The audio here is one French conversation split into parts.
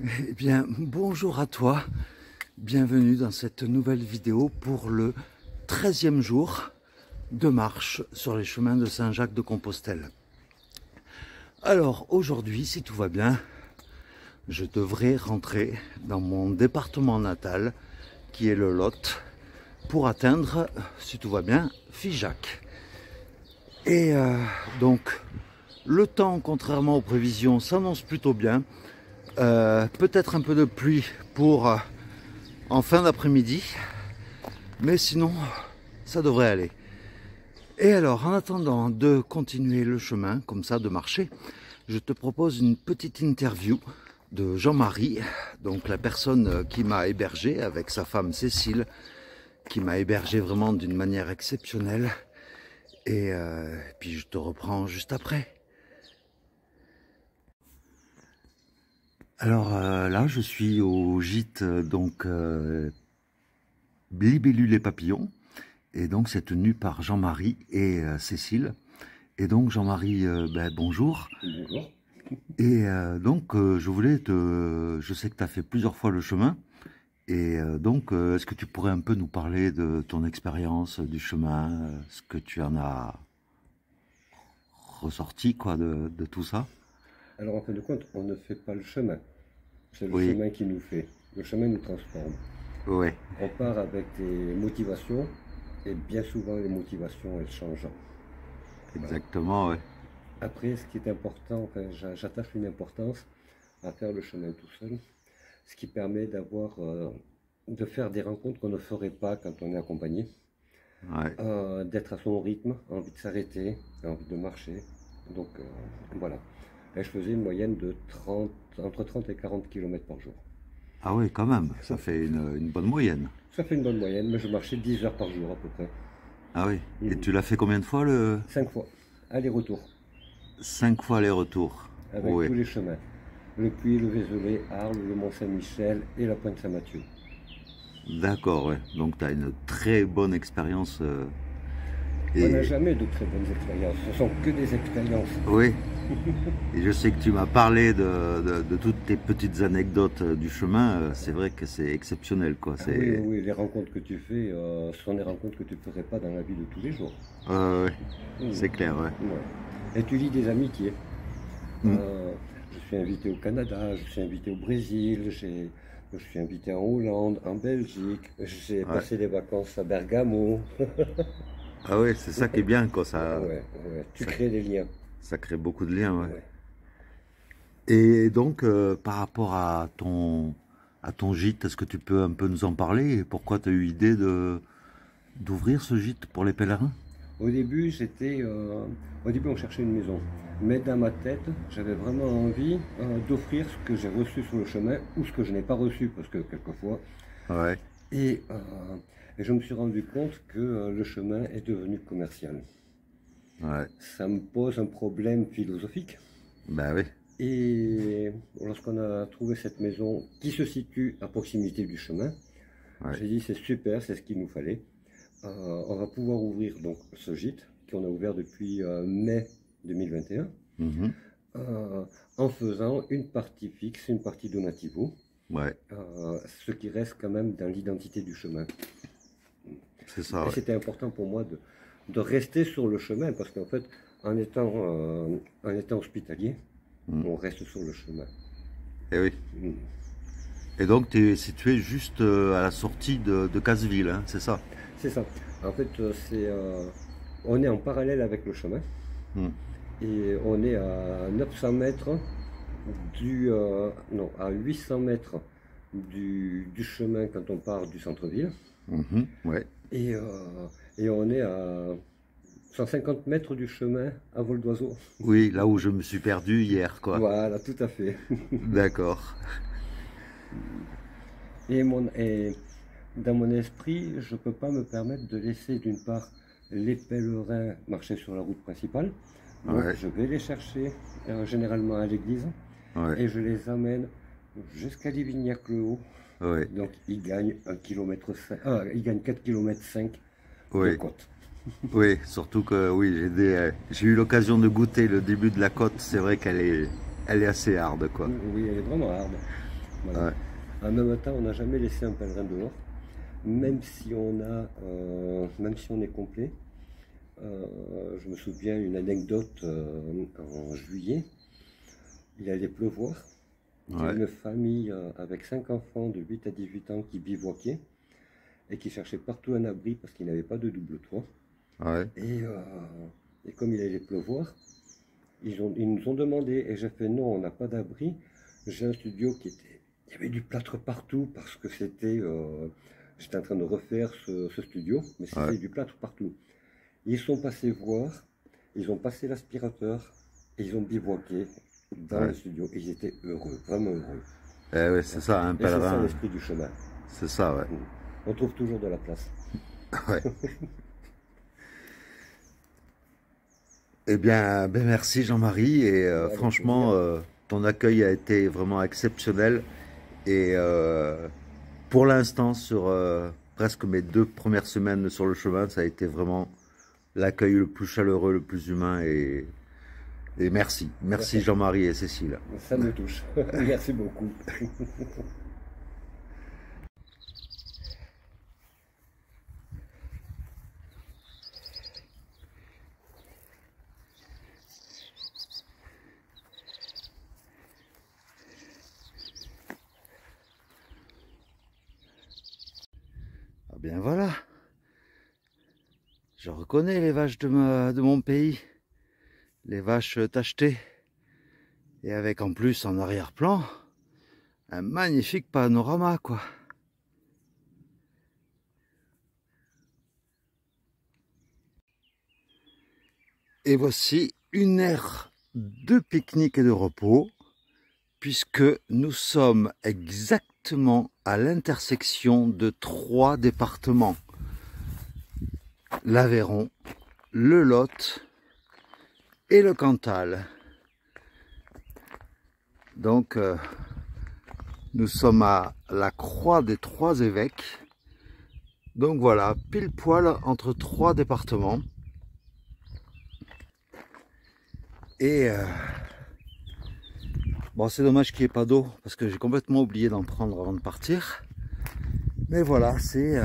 Eh bien, bonjour à toi, bienvenue dans cette nouvelle vidéo pour le 13e jour de marche sur les chemins de Saint-Jacques-de-Compostelle. Alors aujourd'hui, si tout va bien, je devrais rentrer dans mon département natal, qui est le Lot, pour atteindre, si tout va bien, Figeac. Et donc, le temps, contrairement aux prévisions, s'annonce plutôt bien. Peut-être un peu de pluie pour en fin d'après-midi, mais sinon ça devrait aller. Et alors, en attendant de continuer le chemin, comme ça, de marcher, je te propose une petite interview de Jean-Marie, donc la personne qui m'a hébergé avec sa femme Cécile, qui m'a hébergé vraiment d'une manière exceptionnelle. Et puis je te reprends juste après. Alors là, je suis au gîte donc Libellule et Papillons, et donc c'est tenu par Jean-Marie et Cécile. Et donc Jean-Marie, bonjour. Bonjour. Et donc je voulais je sais que tu as fait plusieurs fois le chemin, et donc est-ce que tu pourrais un peu nous parler de ton expérience du chemin, ce que tu en as ressorti quoi de tout ça? Alors en fin de compte, on ne fait pas le chemin. C'est le Oui, chemin qui nous fait. Le chemin nous transforme. ouais, On part avec des motivations et bien souvent les motivations elles changent. Voilà. exactement, ouais. Après, ce qui est important, enfin, j'attache une importance à faire le chemin tout seul, ce qui permet de faire des rencontres qu'on ne ferait pas quand on est accompagné, Ouais. d'être à son rythme, envie de s'arrêter, envie de marcher. Donc voilà. Et je faisais une moyenne de entre 30 et 40 km par jour. Ah oui, quand même, ça fait une bonne moyenne. Ça fait une bonne moyenne, mais je marchais 10 heures par jour à peu près. Ah oui, et Mhm. tu l'as fait combien de fois le 5 fois, aller-retour, 5 fois les-retours? avec Oui, tous les chemins. Le Puy, le Vézelay, Arles, le Mont-Saint-Michel et la Pointe Saint-Mathieu. d'accord, ouais. Donc tu as une très bonne expérience. On n'a Et jamais de très bonnes expériences, ce sont que des expériences. oui, et je sais que tu m'as parlé de toutes tes petites anecdotes du chemin. C'est vrai que c'est exceptionnel, quoi. Ah oui, oui, C'est oui, les rencontres que tu fais, ce sont des rencontres que tu ne ferais pas dans la vie de tous les jours. ouais, Mhm. c'est clair, ouais. Ouais. Et tu lis des amitiés. Mm. Je suis invité au Canada, je suis invité au Brésil, je suis invité en Hollande, en Belgique, j'ai Ouais. passé des vacances à Bergamo. Ah ouais, c'est ça qui est bien, quoi. Ouais, ouais, tu Ça, crées des liens. ça crée beaucoup de liens, ouais. Ouais. Et donc, par rapport à ton gîte, est-ce que tu peux un peu nous en parler? Et pourquoi tu as eu l'idée d'ouvrir ce gîte pour les pèlerins? Au début, au début, on cherchait une maison. Mais dans ma tête, j'avais vraiment envie d'offrir ce que j'ai reçu sur le chemin ou ce que je n'ai pas reçu, parce que quelquefois. Ouais, Et, euh, et je me suis rendu compte que le chemin est devenu commercial. ouais, Ça me pose un problème philosophique. bah oui, Et lorsqu'on a trouvé cette maison qui se situe à proximité du chemin, ouais. j'ai dit c'est super, c'est ce qu'il nous fallait. On va pouvoir ouvrir donc ce gîte qu'on a ouvert depuis mai 2021 Mhm. euh, en faisant une partie fixe, une partie donativo, Ouais, ce qui reste quand même dans l'identité du chemin. c'est ça, Et ouais. c'était important pour moi de rester sur le chemin parce qu'en fait, en étant hospitalier, Mm. on reste sur le chemin. Et oui. Mm. Et donc, tu es situé juste à la sortie de Casseville, hein, c'est ça? C'est ça. En fait, on est en parallèle avec le chemin Mm. et on est à 900 mètres non, à 800 mètres du chemin quand on part du centre-ville Mhm. Ouais. et, euh, et on est à 150 mètres du chemin à vol d'oiseau. Oui, là où je me suis perdu hier, quoi. Voilà, tout à fait. D'accord. Et dans mon esprit, je ne peux pas me permettre de laisser d'une part les pèlerins marcher sur la route principale. Donc Ouais, je vais les chercher généralement à l'église ouais, et je les amène jusqu'à Livignac-le-Haut. ouais, Donc ils gagnent 1 km, ils gagnent 4,5 km de ouais. côte. Oui, surtout que oui, j'ai eu l'occasion de goûter le début de la côte. C'est vrai elle est assez hard, quoi. Oui, elle est vraiment hard. Voilà. Ouais. En même temps, on n'a jamais laissé un pèlerin dehors, même si on est complet. Je me souviens une anecdote en juillet, il allait pleuvoir. Il y a Ouais. une famille avec 5 enfants de 8 à 18 ans qui bivouaquaient et qui cherchaient partout un abri parce qu'ils n'avaient pas de double toit. Ouais. Et, euh, et comme il allait pleuvoir, ils nous ont demandé, et j'ai fait non, on n'a pas d'abri. J'ai un studio il y avait du plâtre partout parce que j'étais en train de refaire ce studio, mais Ouais. c'était du plâtre partout. Ils sont passés voir, ils ont passé l'aspirateur et ils ont bivouaqué dans Ouais. le studio. Ils étaient heureux, vraiment heureux. Eh oui, c'est ça, un Et c'est ça pèlerin. l'esprit du chemin. C'est ça, ouais. On trouve toujours de la place. Ouais. Eh bien, ben merci Jean-Marie. Et Avec franchement, plaisir. ton accueil a été vraiment exceptionnel. Et pour l'instant, sur presque mes 2 premières semaines sur le chemin, ça a été vraiment l'accueil le plus chaleureux, le plus humain. Et merci. Merci Jean-Marie et Cécile. Ça me touche. Merci beaucoup. Ah bien voilà. Je reconnais les vaches de mon pays. Les vaches tachetées. Et avec en plus en arrière-plan, un magnifique panorama, quoi. Et voici une aire de pique-nique et de repos, puisque nous sommes exactement à l'intersection de 3 départements. L'Aveyron, le Lot et le Cantal. Donc, nous sommes à la croix des 3 évêques. Donc voilà, pile poil entre 3 départements. Et bon, c'est dommage qu'il n'y ait pas d'eau parce que j'ai complètement oublié d'en prendre avant de partir. Mais voilà, c'est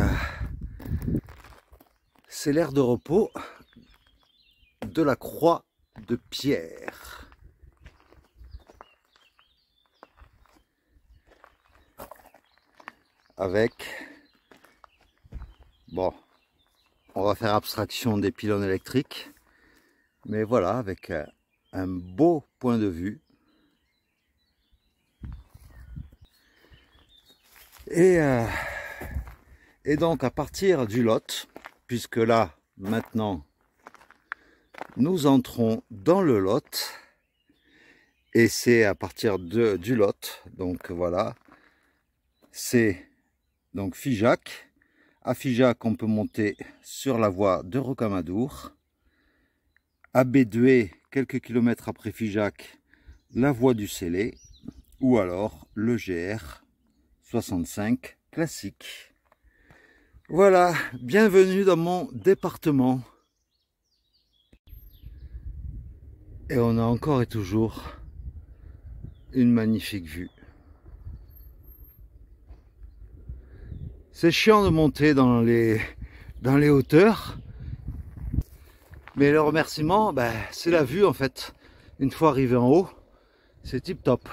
l'aire de repos de la croix de pierre. Avec, bon, on va faire abstraction des pylônes électriques. Mais voilà, avec un beau point de vue. Et donc à partir du Lot, puisque là maintenant nous entrons dans le Lot, et c'est à partir du Lot, donc voilà, c'est donc Figeac. À Figeac on peut monter sur la voie de Rocamadour. À Bédué, quelques kilomètres après Figeac, la voie du Célé, ou alors le GR 65 classique. Voilà, bienvenue dans mon département. Et on a encore et toujours une magnifique vue. C'est chiant de monter dans les hauteurs, mais le remerciement, ben, c'est la vue en fait. Une fois arrivé en haut, c'est tip top.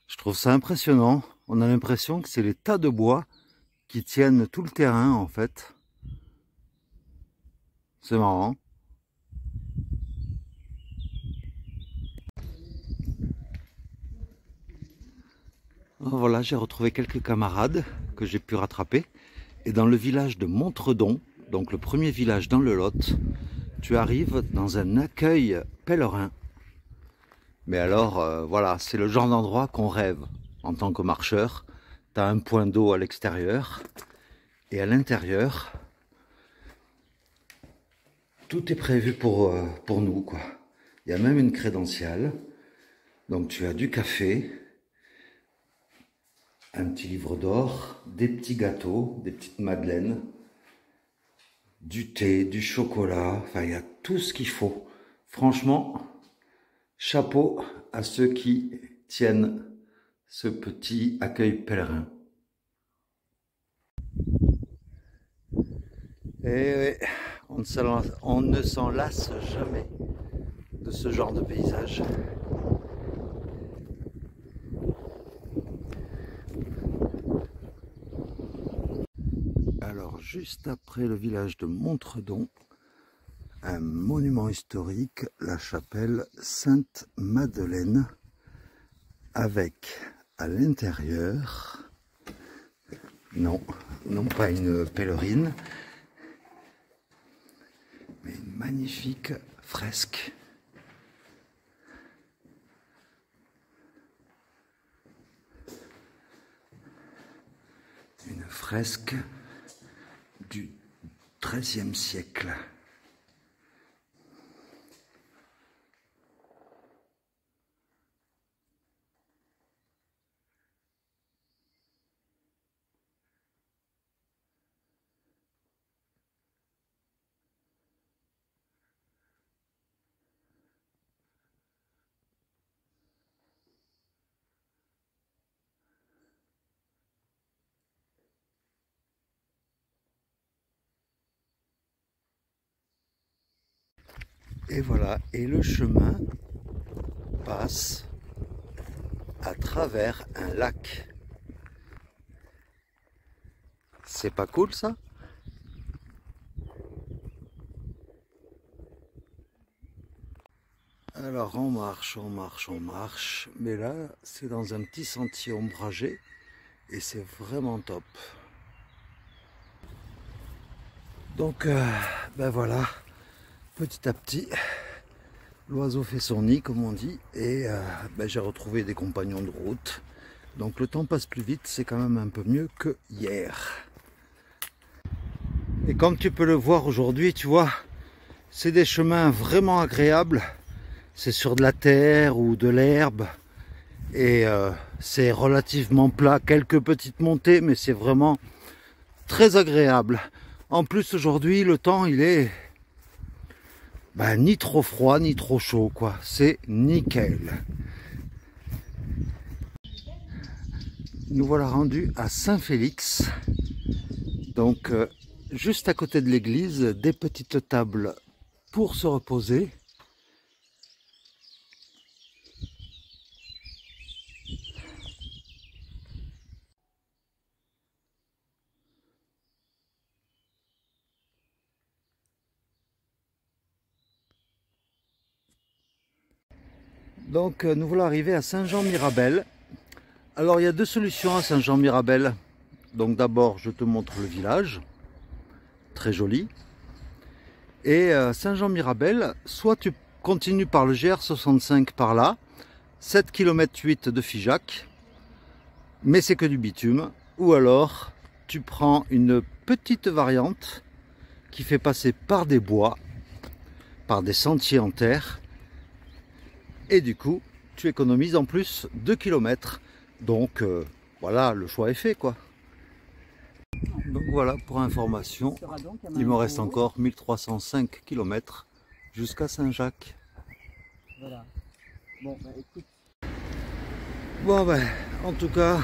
Je trouve ça impressionnant. On a l'impression que c'est les tas de bois qui tiennent tout le terrain en fait. C'est marrant. Voilà, j'ai retrouvé quelques camarades que j'ai pu rattraper. Et dans le village de Montredon, donc le premier village dans le Lot, tu arrives dans un accueil pèlerin. Mais alors, voilà, c'est le genre d'endroit qu'on rêve en tant que marcheur. Tu as un point d'eau à l'extérieur et à l'intérieur, tout est prévu pour nous, quoi. Il y a même une crédentiale. Donc tu as du café, un petit livre d'or, des petits gâteaux, des petites madeleines, du thé, du chocolat, enfin il y a tout ce qu'il faut. Franchement, chapeau à ceux qui tiennent ce petit accueil pèlerin. Et on ne s'en lasse jamais de ce genre de paysage. Alors, juste après le village de Montredon, un monument historique, la chapelle Sainte-Madeleine, avec à l'intérieur, non pas une pèlerine, mais une magnifique fresque. Une fresque du XIIIe siècle. Et voilà, et le chemin passe à travers un lac. C'est pas cool ça? Alors on marche, mais là c'est dans un petit sentier ombragé et c'est vraiment top. Donc ben voilà, petit à petit, l'oiseau fait son nid comme on dit et ben, j'ai retrouvé des compagnons de route. Donc le temps passe plus vite, c'est quand même un peu mieux que hier. Et comme tu peux le voir aujourd'hui, tu vois, c'est des chemins vraiment agréables. C'est sur de la terre ou de l'herbe et c'est relativement plat, quelques petites montées, mais c'est vraiment très agréable. En plus aujourd'hui le temps il est ni trop froid ni trop chaud quoi, c'est nickel. Nous voilà rendus à Saint-Félix, donc juste à côté de l'église, des petites tables pour se reposer. Donc nous voilà arrivés à Saint-Jean-Mirabel. Alors il y a deux solutions à Saint-Jean-Mirabel. Donc d'abord je te montre le village, très joli. Et Saint-Jean-Mirabel, soit tu continues par le GR65 par là, 7 km 8 de Figeac, mais c'est que du bitume. Ou alors tu prends une petite variante qui fait passer par des bois, par des sentiers en terre. Et du coup, tu économises en plus 2 km. Donc voilà, le choix est fait quoi. Donc voilà, pour information, il me reste encore 1305 km jusqu'à Saint-Jacques. Voilà. Bon, bah écoute. Bon ben, en tout cas,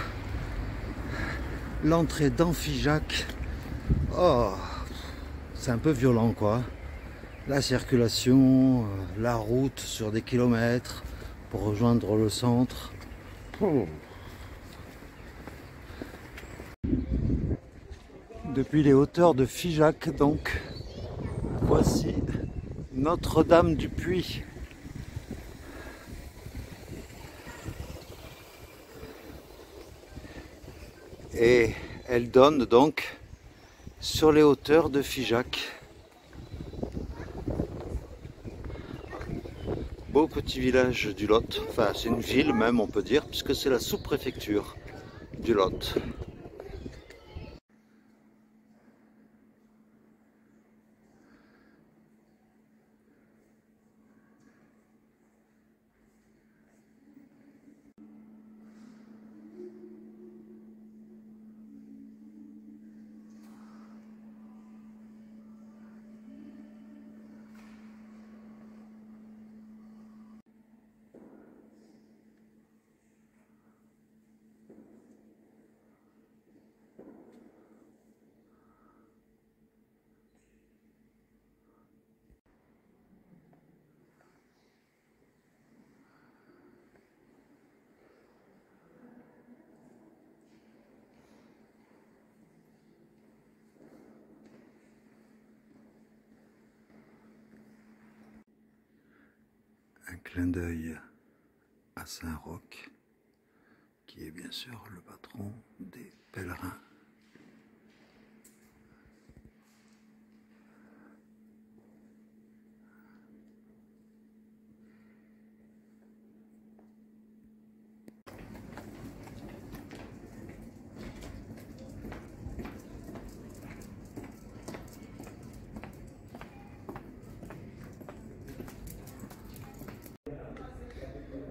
l'entrée dans Figeac, oh, c'est un peu violent quoi. La circulation, la route sur des kilomètres pour rejoindre le centre. Oh. Depuis les hauteurs de Figeac, donc, voici Notre-Dame-du-Puy. Et elle donne donc sur les hauteurs de Figeac. Beau petit village du Lot, enfin c'est une ville même on peut dire, puisque c'est la sous-préfecture du Lot. Clin d'œil à Saint-Roch, qui est bien sûr le patron des pèlerins.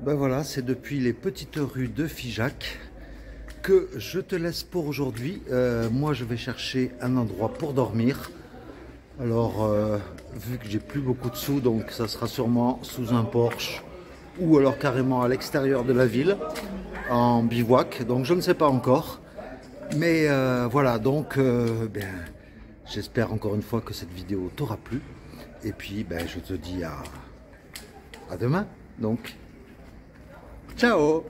Ben voilà, c'est depuis les petites rues de Figeac que je te laisse pour aujourd'hui. Moi, je vais chercher un endroit pour dormir. Alors, vu que j'ai plus beaucoup de sous, donc ça sera sûrement sous un porche ou alors carrément à l'extérieur de la ville, en bivouac. Donc, je ne sais pas encore. Mais voilà, donc, j'espère encore une fois que cette vidéo t'aura plu. Et puis, je te dis à demain. Donc, ciao!